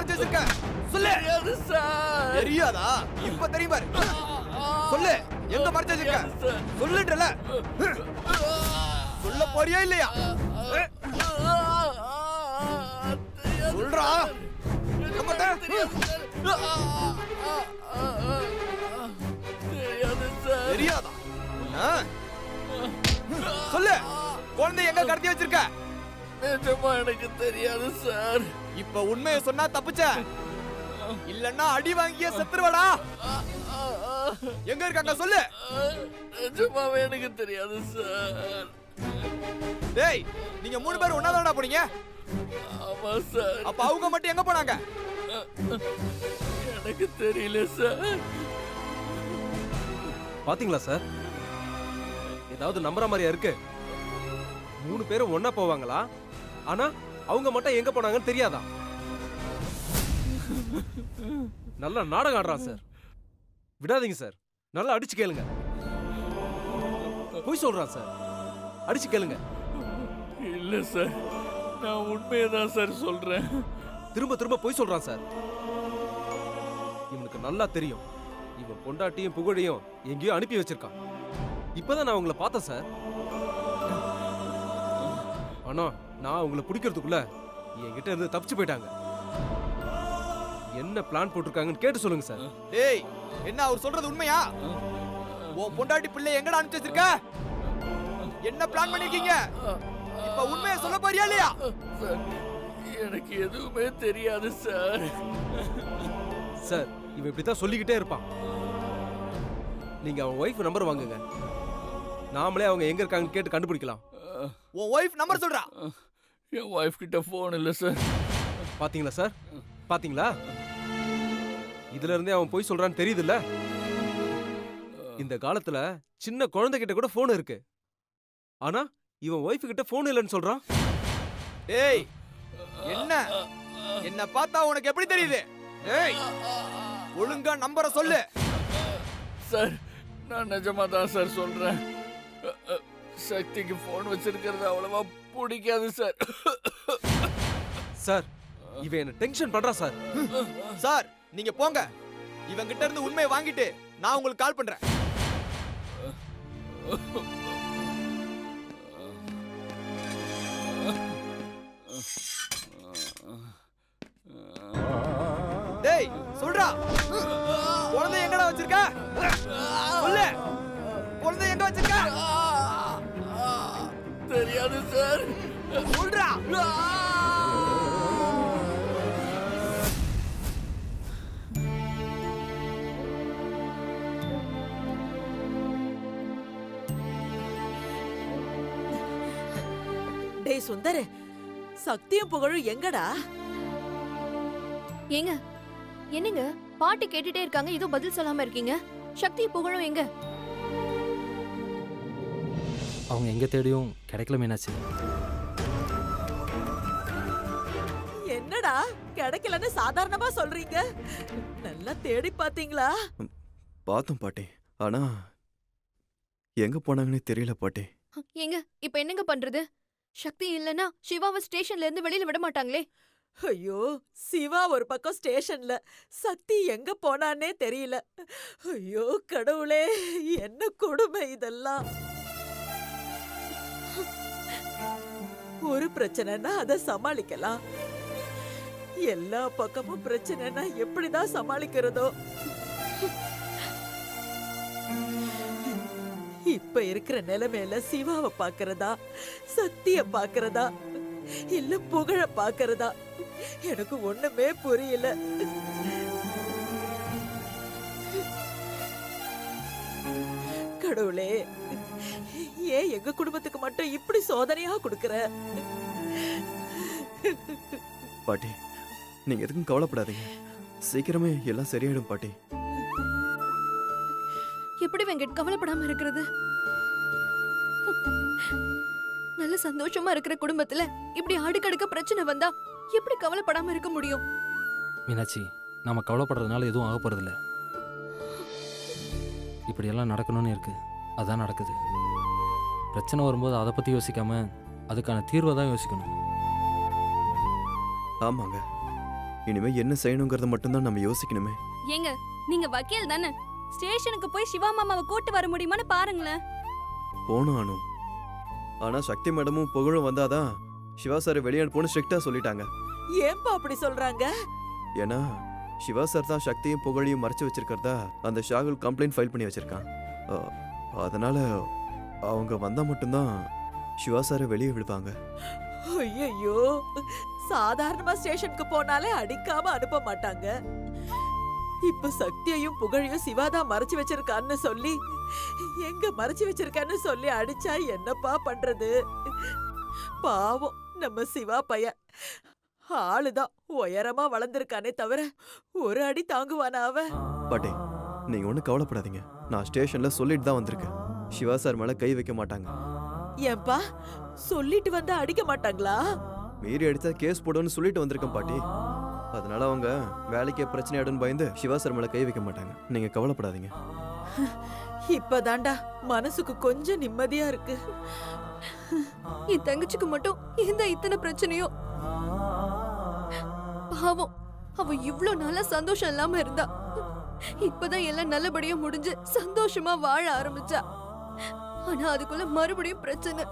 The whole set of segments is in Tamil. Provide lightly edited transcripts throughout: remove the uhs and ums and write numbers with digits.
மறைச்சு வச்சிருக்க? சொல்லு. தெரியாது சார். தெரியாதா? இப்ப தெரியும் பாரு. சொல்லு, எங்க மறைச்சு வச்சிருக்க? சொல்லுன்றல. சொல்ல போறியா இல்லையா? சொல்றா. தெரியாதா? சொல்லு, குழந்தை எங்க கடத்தி வச்சிருக்க? நிஜமா எனக்கு தெரியாது சார். இப்ப உண்மையை சொன்னா தப்புச்ச, இல்லன்னா அடி வாங்கிய செத்துருவடா. எங்க இருக்காங்க சொல்லு. நிஜமாவே எனக்கு தெரியாது சார். டேய், நீங்க 3 பேரும் ஒண்ணாதானடா போனீங்க? ஆமா சார். அப்ப அவங்க மட்டும் எங்க போனாங்க? எனக்கு தெரியல சார். பாத்தீங்களா சார், ஏதாவது நம்புற மாதிரியா இருக்கு? 3 பேரும் ஒன்னா போவாங்களா? ஆனா அவங்க மட்டும் எங்க போனாங்கன்னு தெரியாதா? நல்லா நாடகம் ஆடுறான் சார். விடாதீங்க சார், நல்லா அடிச்சு கேளுங்க. போய் சொல்றான் சார், அடிச்சு கேளுங்க. இல்ல சார், நான் உண்மையை தான் சார் சொல்றேன். திரும்ப திரும்ப போய் சொல்றான் சார். இவனுக்கு நல்லா தெரியும், இவன் பொண்டாட்டியும் புகழையும் எங்கேயோ அனுப்பி வச்சிருக்கான். இப்பதான் நான் உங்களை பார்த்தேன் சார். ஆனா நான் உங்களை பிடிக்கிறதுக்குள்ள என்கிட்ட இருந்து தப்பிச்சு போயிட்டாங்க. என்ன பிளான் போட்டிருக்காங்கன்னு கேட்டு சொல்லுங்க சார். டேய், என்ன அவர் சொல்றது உண்மையா? உன் பொண்டாட்டி பிள்ளை எங்கடா அனுப்பிச்சு வச்சிருக்க? என்ன பிளான் பண்ணிருக்கீங்க? இப்ப உண்மையை சொல்ல போறியா இல்லையா? சார், எனக்கு எதுவுமே தெரியாது சார். சார், இவன் இப்படித்தான் சொல்லிக்கிட்டே இருப்பான். நீங்க அவன் ஒய்ஃப் நம்பர் வாங்குங்க, நாமளே அவங்க எங்க இருக்காங்கன்னு கேட்டு கண்டுபிடிக்கலாம். உன் ஒய்ஃப் நம்பர் சொல்றா. என் ஒய்ஃப் கிட்ட போன் இல்ல சார். பாத்தீங்களா சார், பாத்தீங்களா? இதுல இருந்தே அவன் போய் சொல்றான்னு தெரியுதுல்ல. இந்த காலத்துல சின்ன குழந்தை கிட்ட கூட போன் இருக்கு, ஆனா இவன் ஒய்ஃப் கிட்ட போன் இல்லைன்னு சொல்றான். டேய், என்ன பார்த்தா உனக்கு எப்படி தெரியுது? டேய், ஒழுங்கா நம்பரை சொல்லு. சார், நான் நிஜமா தான் சார் சொல்றேன். சக்திக்கு போன் வச்சிருக்கிறது அவ்வளவா பிடிக்காது சார். சார், இவன் என்ன டென்ஷன் பண்றான் சார். சார், நீங்க போங்க. இவன் கிட்ட இருந்து உண்மையை வாங்கிட்டு நான் உங்களுக்கு கால் பண்றேன். டேய், சொல்றா. குழந்தை எங்கடா வச்சிருக்க? சொல்லு, குழந்தை எங்க வச்சிருக்க? தெரியாது சார். சொல்றா. டேய் சுந்தர், சக்தியும் புகழும் எங்கடா? ஏங்க, என்னங்க பாட்டு கேட்டுட்டே இருக்காங்க, ஏதோ பதில் சொல்லாம இருக்கீங்க. சக்தி புகழும் எங்க? அவங்க எங்க தேடியும் கிடைக்கல மீனாட்சி. என்னடா கிடைக்கலன்னு சாதாரணமா சொல்றீங்க? நல்லா தேடி பாத்தீங்களா? பார்த்தோம் பாட்டி, ஆனா எங்க போனாங்கன்னே தெரியல பாட்டி. ஏங்க, இப்ப என்னங்க பண்றது? சக்தி இல்லனா சிவாவை ஸ்டேஷன்ல இருந்து வெளியில விட மாட்டாங்களே. ஐயோ, சிவா ஒரு பக்கம் ஸ்டேஷன்ல, சக்தி எங்க போனானே தெரியல. ஐயோ கடவுளே, என்ன கொடுமை இதெல்லாம். ஒரு பிரச்சனைனா அதை சமாளிக்கலாம், எல்லா பக்கமும் பிரச்சனைனா எப்படிதான் சமாளிக்கிறதோ? இப்ப இருக்கிற நிலைமையில சிவாவை பாக்குறதா, சக்திய பாக்குறதா, இல்ல புகழ பாக்குறதா, எனக்கு ஒண்ணுமே புரியல. கடவுளே, ஏன் எங்க குடும்பத்துக்கு மட்டும் இப்படி சோதனையா கொடுக்கற? பாட்டி, நீங்க எதுக்கும் கவலைப்படாதீங்க, சீக்கிரமே எல்லாம் சரியாயிடும் பாட்டி. எப்படி வெங்கட் கவலைப்படாம இருக்கிறது? நல்ல சந்தோஷமா இருக்கிற குடும்பத்துல இப்படி அடுக்கடுக்க பிரச்சனை வந்தா எப்படி கவலைப்படாம இருக்க முடியும்? மீனாட்சி, நாம கவலைப்படுறதுனால எதுவும் ஆக போறதில்ல. இப்படியெல்லாம் நடக்கணும்னு இருக்கு, அதான் நடக்குது. பிரச்சனை வரும்போது அதை பத்தி யோசிக்காம அதுக்கான தீர்வை தான் யோசிக்கணும். ஆமாங்க, இனிமே என்ன செய்யணுங்கிறத மட்டும்தான் நம்ம யோசிக்கணுமே. ஏங்க நீங்க வக்கீல் தானே, ஸ்டேஷனுக்கு போய் சிவா மாமாவை கூட்டு வர முடியுமான்னு பாருங்களேன். போனோம் அனு. ஆனா சக்தி மேடமும் புகழும் வந்தாதான் சிவா சார் வெளியே அனுப்புன்னு ஸ்ட்ரிக்டா சொல்லிட்டாங்க. ஏன்பா அப்படி சொல்றாங்க? ஏன்னா சிவா சார் தான் சக்தியும் புகழையும் மறைச்சு வச்சிருக்கிறதா அந்த ஷாகுல் கம்ப்ளைண்ட் ஃபைல் பண்ணி வச்சிருக்கான். அதனால அவங்க வந்தா மட்டும்தான் சிவா சாரை வெளியே விடுவாங்க. ஐயோ, சாதாரணமா ஸ்டேஷனுக்கு போனாலே அடிக்காம அனுப்ப மாட்டாங்க. இப்ப சக்தியையும் புகழையும் சிவாதான் மறைச்சு வச்சிருக்கான்னு சொல்லி, எங்க மறைச்சு வச்சிருக்கான்னு சொல்லி அடிச்சா என்னப்பா பண்றது? பாவம் நம்ம சிவா பையன். ஆளுதான் உயரமா வளர்ந்திருக்கானே தவிர ஒரு அடி தாங்குவானா அவன்? பாட்டி, நீங்க ஒன்றும் கவலைப்படாதீங்க. நான் ஸ்டேஷன்ல சொல்லிட்டு தான் வந்திருக்கேன். சிவா சார் மேல கை வைக்க மாட்டாங்க. ஏன்பா சொல்லிட்டு வந்தா அடிக்க மாட்டாங்களா? மீறி அடிச்சா கேஸ் போடுன்னு சொல்லிட்டு வந்திருக்கேன் பாட்டி. அதனால அவங்க வேலைக்கே பிரச்சனை ஆயிடுன்னு பயந்து சிவா சார் மேல கை வைக்க மாட்டாங்க. நீங்க கவலைப்படாதீங்க. இப்பதான்டா மனசுக்கு கொஞ்சம் நிம்மதியா இருக்கு. என் தங்கச்சிக்கு மட்டும் இந்த இத்தனை பிரச்சனையோ? பாவம், அவ இவ்ளோ நாளா சந்தோஷம் இல்லாம இருந்தா. இப்பதான் எல்லாம் நல்லபடியா முடிஞ்சு சந்தோஷமா வாழ ஆரம்பிச்சா. ஆனா அதுக்குள்ள மறுபடியும் பிரச்சனை.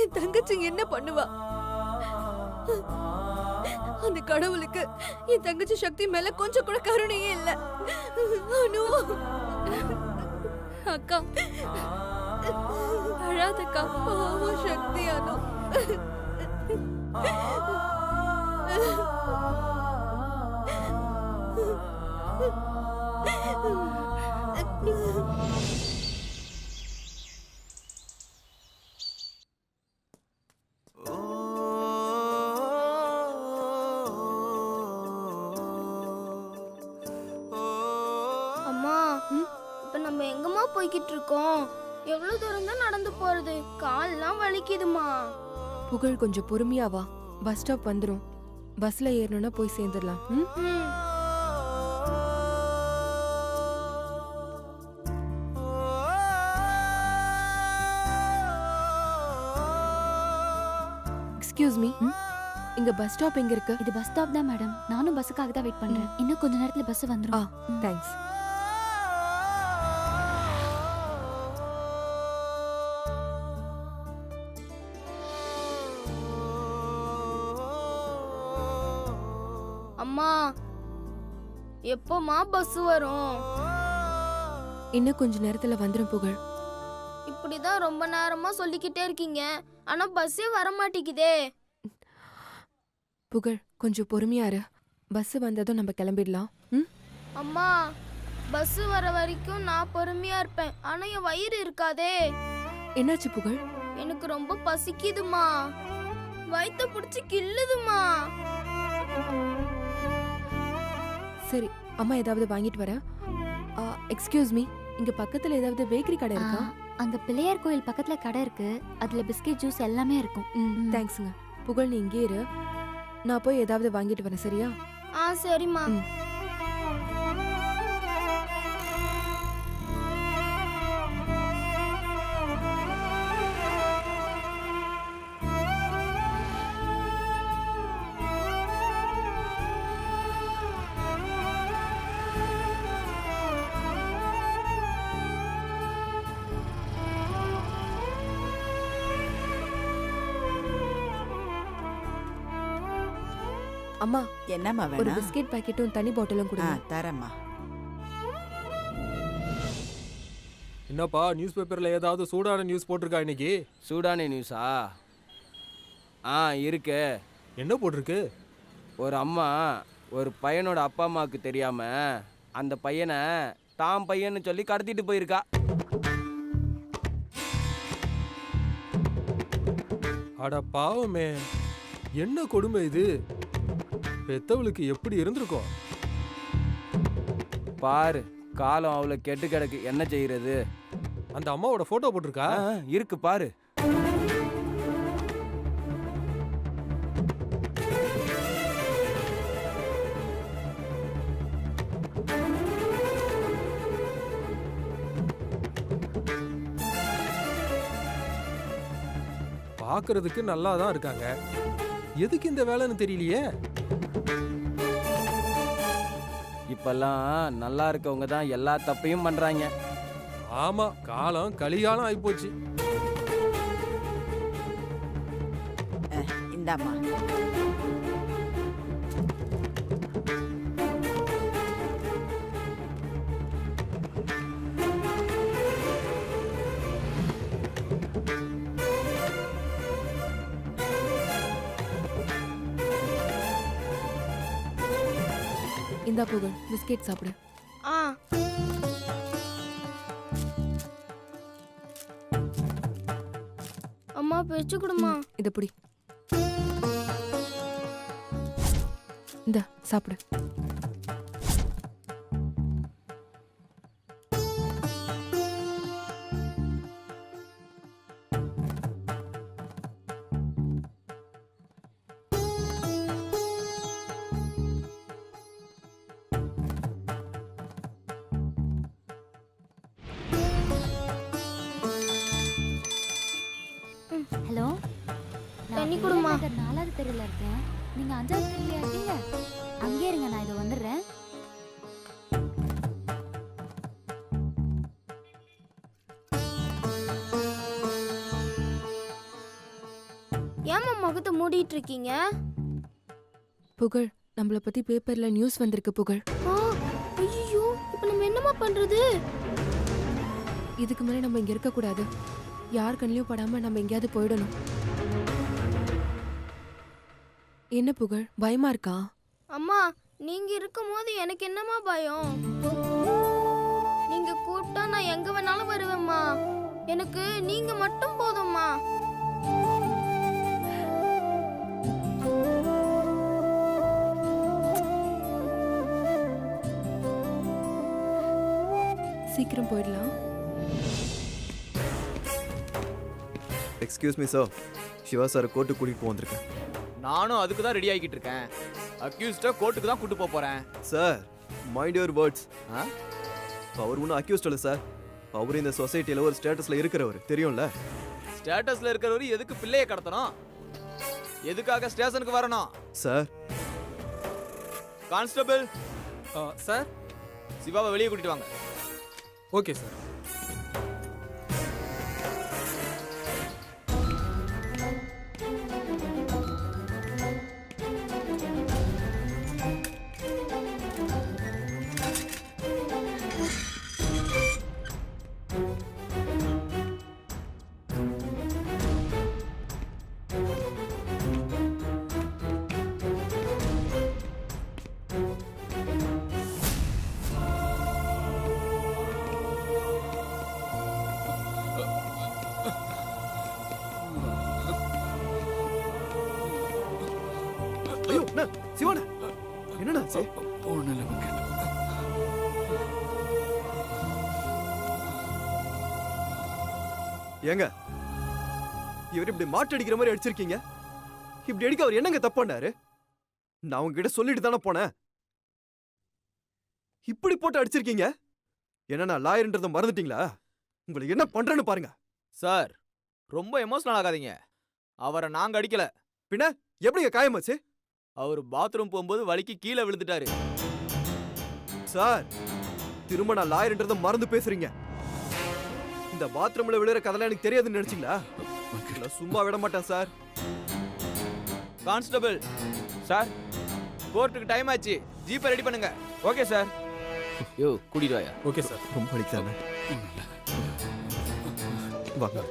என் தங்கச்சி என்ன பண்ணுவா? அந்த கடவுளுக்கு என் தங்கச்சி சக்தி மேல கொஞ்சம் கூட கருணையே இல்ல. அனு, அக்கா அழாதக்கா, பாவம் சக்தி. அனு, அம்மா, இப்ப நம்ம எங்கம்மா போய்கிட்டு இருக்கோம்? எவ்வளவு தூரம் தான் நடந்து போறது? கால்லாம் வலிக்குதுமா. புகழ் கொஞ்சம் பொறுமையா வா. பஸ் ஸ்டாப் வந்துரும். பஸ்ல ஏறணும்னா போய் சேர்ந்துடலாம். எக்ஸ்கியூஸ் மீ, இங்க பஸ் ஸ்டாப் எங்க இருக்கு? இது பஸ் ஸ்டாப் தான் மேடம். நானும் பஸ்ஸுக்காக தான் வெயிட் பண்றேன். இன்னும் கொஞ்ச நேரத்துல பஸ் வந்துரும். தேங்க்ஸ். அம்மா, எப்போமா பஸ் வரும்? இன்னும் கொஞ்ச நேரத்துல வந்துரும் புகழ். இப்படிதான் ரொம்ப நேரமா சொல்லிக்கிட்டே இருக்கீங்க, ஆனா பஸ்ஸே வர மாட்டேங்குதே. புகழ் கொஞ்சம் பொறுமையா இரு. பஸ் வந்ததும் நம்ம கிளம்பிடலாம். அம்மா, பஸ் வர வரைக்கும் நான் பொறுமையா இருப்பேன், ஆனா என் வயிறு இருக்காதே. என்னாச்சு புகழ்? எனக்கு ரொம்ப பசிக்குதுமா, வயித்தை பிடிச்சி கிள்ளுதுமா. சரி, அம்மா ஏதாவது வாங்கிட்டு வரேன். எக்ஸ்கியூஸ் மீ, இங்க பக்கத்துல ஏதாவது பேக்கரி கடை இருக்கா? அந்த பிள்ளையார் கோயில் பக்கத்துல கடை இருக்கு. அதுல பிஸ்கெட் ஜூஸ் எல்லாமே இருக்கும். தேங்க்ஸ்ங்க. புகழ் நீ இங்கே இரு, நான் போய் ஏதாவது வாங்கிட்டு வரேன். சரியா? சரிம்மா. அம்மா, என்னம்மா ஒரு வேணும்? பிஸ்கெட் பாக்கெட்டும் தண்ணி பாட்டிலும் கொடுங்க. தரேம்மா. என்னப்பா நியூஸ் பேப்பர்ல ஏதாவது சூடான நியூஸ் போட்டிருக்கா இன்னைக்கு? சூடானே நியூஸா? இருக்கு. என்ன போட்டிருக்கு? ஒரு அம்மா ஒரு பையனோட அப்பா அம்மாவுக்கு தெரியாம அந்த பையனை தாம் பையன்னு சொல்லி கடத்திட்டு போயிருக்கா. அட பாவமே, என்ன கொடுமை இது! பெத்தவளுக்கு எப்படி இருந்திருக்கும் பாரு. காலம் அவ்வளோ கெட்டு கிடக்கு, என்ன செய்யறது? அந்த அம்மாவோட போட்டோ போட்டிருக்கா? இருக்கு பாரு. பார்க்கறதுக்கு நல்லா தான் இருக்காங்க. எதுக்கு இந்த வேலைன்னு தெரியலையே. இப்பெல்லாம் நல்லா இருக்கவங்க தான் எல்லா தப்பையும் பண்றாங்க. ஆமா, காலம் கலிகாலம் ஆயிப்போச்சு. இந்தாம்மா. இந்தா புகழ், பிஸ்கெட் சாப்பிடு. ஆ அம்மா பிரிச்சு கொடுமா. இத புடி. இந்தா சாப்பிடு. ஹலோ, தண்ணி கொடுமா. 4வது தெருவில் இருக்கேன். நீங்க 5வது தெருவில் இருக்கீங்க. அங்கே இருங்க, நான் இதை வந்துடுறேன். ஏம்மா முகத்தை மூடிட்டு இருக்கீங்க? புகழ், நம்மள பத்தி பேப்பர்ல நியூஸ் வந்திருக்கு புகழ். ஐயோ, இப்போ நம்ம என்னம்மா பண்றது? இதுக்கு மேலே நம்ம இங்க இருக்க கூடாது. யார் கண்ணிலையும் படாம நம்ம எங்கேயாவது போயிடணும். என்ன புகழ், பயமா இருக்கா? அம்மா, நீங்க இருக்கும்போது எனக்கு என்னம்மா பயம்? நீங்க கூப்பிட்டா நான் எங்க வேணாலும் வருவேம்மா. எனக்கு நீங்க மட்டும் போதும்மா. சீக்கிரம் போயிடலாம். Excuse me sir, Siva sir கோர்ட்டுக்கு கூட்டிகிட்டு போக வந்திருக்கேன். நானும் அதுக்கு தான் ரெடி ஆகிக்கிட்டு இருக்கேன். அக்யூஸ்ட கோர்ட்டுக்கு தான் கூட்டு போக போறேன். Sir, mind your words. அவர் ஒன்றும் அக்யூஸ்ட் இல்லை சார். அவர் இந்த சொசைட்டியில் ஒரு ஸ்டேட்டஸில் இருக்கிறவர், தெரியும்ல. ஸ்டேட்டஸ்ல இருக்கிறவரு எதுக்கு பிள்ளையை கடத்தணும்? எதுக்காக ஸ்டேஷனுக்கு வரணும்? Sir, constable sir. சிவாவை வெளியே கூட்டிட்டு வாங்க. Okay sir. ஐயோ சிவான, என்னடா ஏங்க, இவர் இப்படி மாட்டடிக்கிற மாதிரி அடிச்சிருக்கீங்க. இப்படி அடிக்க அவர் என்னங்க தப்பு பண்ணாரு? நான் உங்ககிட்ட சொல்லிட்டு தானே போனேன். இப்படி போட்டு அடிச்சிருக்கீங்க. என்ன நான் லாயர்ன்றதை மறந்துட்டீங்களா? உங்களுக்கு என்ன பண்றேன்னு பாருங்க. சார், ரொம்ப எமோஷனல் ஆகாதீங்க. அவரை நாங்க அடிக்கல. பின்ன எப்படிங்க காயமாச்சு? அவர் பாத்ரூம் போகும்போது வலிக்கு கீழே விழுந்துட்டாரு. சார், திரும்ப நான் லாயர்ன்றதை மறந்து பேசுறீங்க. இந்த பாத்ரூம்ல விழுற கதெல்லாம் எனக்கு தெரியாதுன்னு நினைச்சீங்களா? சும்மா விட மாட்டேன் சார். கான்ஸ்டபிள் சார், கோர்ட்டுக்கு டைம் ஆச்சு. ஜீப்பை ரெடி பண்ணுங்க. Okay sir. யோ, கூட்டிட்டு வாயா. Okay sir. ரொம்ப அடிக்கிறாங்க. வாங்க.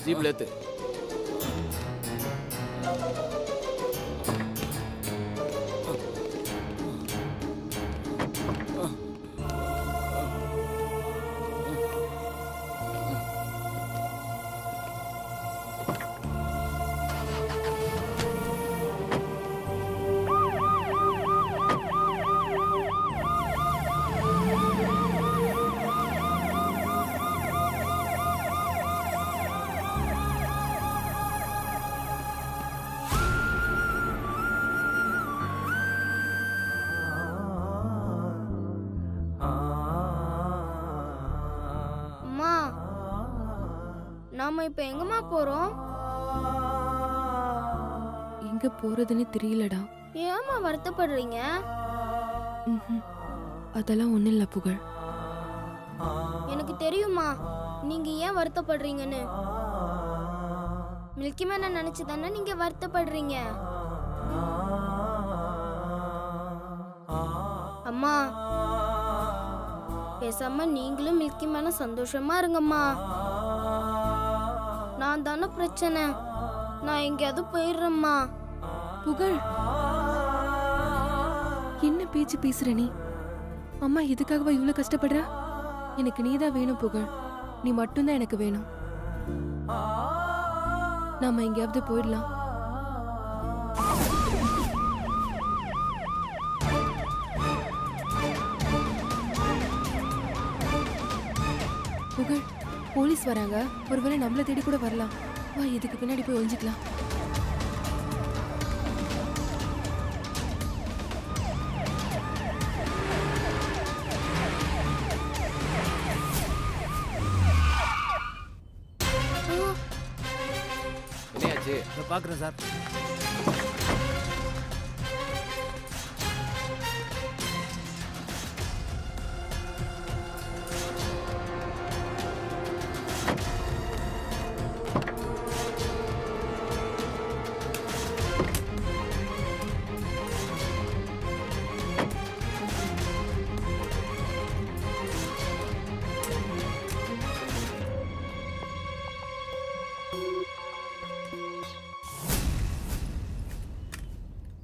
ஜீப்ல ஏத்து. நாம இப்ப எங்கம்மா போறோம்? எங்க போறதுன்னு தெரியலடா. ஏம்மா வருத்தப்படுறீங்க? அதெல்லாம் ஒண்ணும் இல்ல புகழ். எனக்கு தெரியுமா நீங்க ஏன் வருத்தப்படுறீங்கன்னு. மில்கி மேனை நினைச்சு தானே நீங்க வருத்தப்படுறீங்க. அம்மா பேசாம நீங்களும் மில்கி மேன சந்தோஷமா இருங்கம்மா. நான் தானே பிரச்சனை. நான் எங்கேயாவது போயிடுறேம்மா. புகழ், என்ன பேச்சு பேசுற நீ? அம்மா எதுக்காகவா இவ்வளவு கஷ்டப்படுற? எனக்கு நீதான் வேணும் புகழ். நீ மட்டும்தான் எனக்கு வேணும். நாம எங்கேயாவது போயிடலாம். புகழ், போலீஸ் வராங்க. ஒருவேளை நம்மள தேடி கூட வரலாம். வா, இதுக்கு பின்னாடி போய் ஒளிஞ்சுக்கலாம். என்னையாச்சு? பார்க்குறேன் சார்.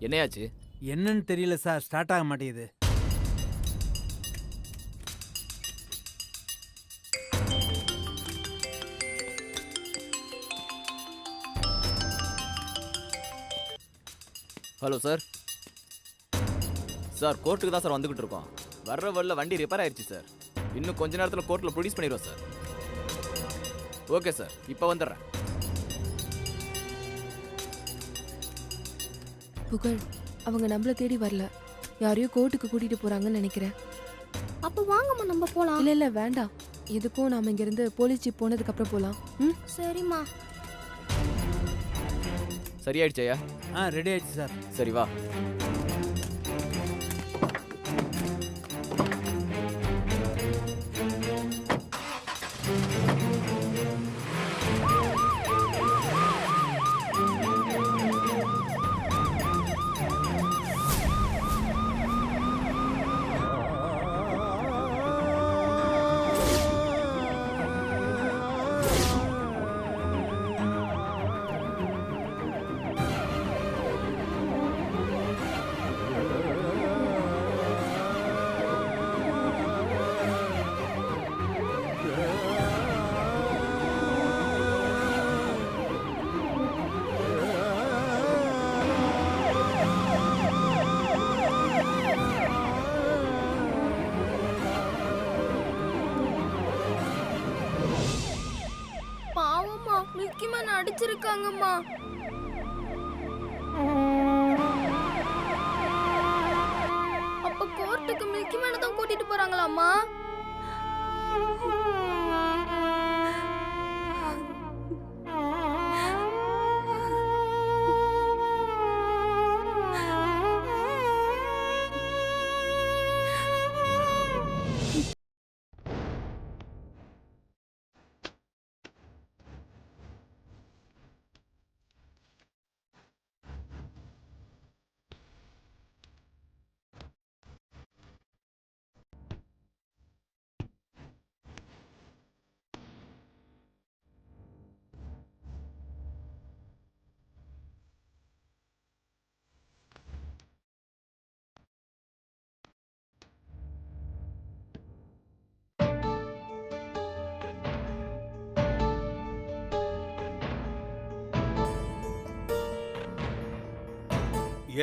என்னையாச்சு? என்னன்னு தெரியல சார், ஸ்டார்ட் ஆக மாட்டேங்குது. Hello sir. சார், கோர்ட்டுக்கு தான் சார் வந்துகிட்டு இருக்கோம். வர்ற வழியில் வண்டி ரிப்பேர் ஆயிடுச்சு சார். இன்னும் கொஞ்ச நேரத்தில் கோர்ட்டில் ப்ரொடியூஸ் பண்ணிடுவோம் சார். ஓகே சார், இப்போ வந்துடுறேன். புகழ், அவங்க நம்மள தேடி வரல. யாரையோ கோர்ட்டுக்கு கூட்டிட்டு போறாங்கன்னு நினைக்கிறேன். அப்ப வாங்கம்மா நம்ம போலாம். இல்ல இல்ல வேண்டாம். எதுக்கும் நாம இங்க இருந்து போலீஸ் ஜீப் போனதுக்கு அப்புறம் போலாம். சரிம்மா. சரியாயிடுச்சையா? ரெடி ஆயிடுச்சு சார். சரி வா. பாவம்மா, மில்கி மேன் அடிச்சிருக்காங்கம்மா. அப்ப கோர்ட்டுக்கு மில்கி மேனை தான் கூட்டிட்டு போறாங்களாம்மா?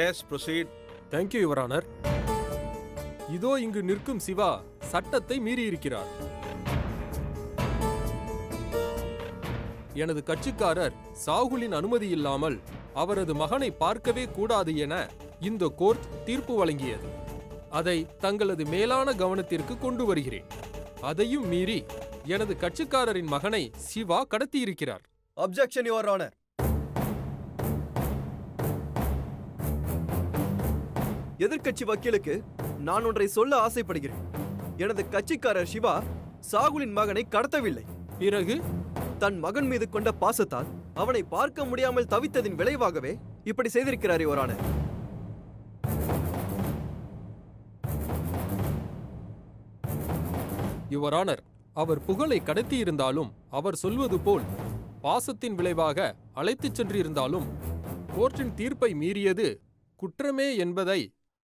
Yes, proceed. Thank you your honour. இதோ இங்கு நிற்கும் சிவா சட்டத்தை மீறி இருக்கிறார். எனது கட்சிக்காரர் சாகுலின் அனுமதி இல்லாமல் அவரது மகனை பார்க்கவே கூடாது என இந்த கோர்ட் தீர்ப்பு வழங்கியது. அதை தங்களது மேலான கவனத்திற்கு கொண்டு வருகிறேன். அதையும் மீறி எனது கட்சிக்காரரின் மகனை சிவா கடத்தியிருக்கிறார். Objection your honour. எதிர்க்கட்சி வக்கீலுக்கு நான் ஒன்றை சொல்ல ஆசைப்படுகிறேன். எனது கட்சிக்காரர் சிவா சாகுலின் மகனை கடத்தவில்லை. பிறகு தன் மகன் மீது கொண்ட பாசத்தால் அவனை பார்க்க முடியாமல் தவித்ததின் விளைவாகவே இப்படி செய்திருக்கிறார் யுவர் ஆனர். யுவர் ஆனர், அவர் புகழை கடத்தியிருந்தாலும் அவர் சொல்வது போல் பாசத்தின் விளைவாக அழைத்துச் சென்றிருந்தாலும் கோர்ட்டின் தீர்ப்பை மீறியது குற்றமே என்பதை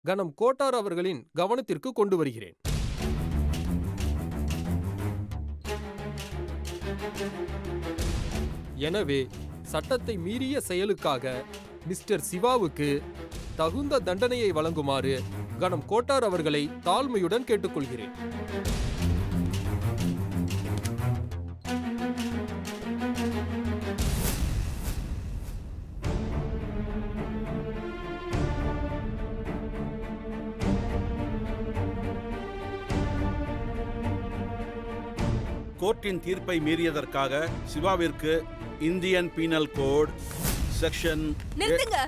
கனம் கோட்டார் அவர்களின் கவனத்திற்கு கொண்டு வருகிறேன். எனவே சட்டத்தை மீறிய செயலுக்காக மிஸ்டர் சிவாவுக்கு தகுந்த தண்டனையை வழங்குமாறு கனம் கோட்டார் அவர்களை தாழ்மையுடன் கேட்டுக்கொள்கிறேன். கோர்ட்டின் தீர்ப்பை மீறியதற்காக சிவாவிற்கு இந்தியன் பீனல் கோட் செக்ஷன் நிறுத்துங்க.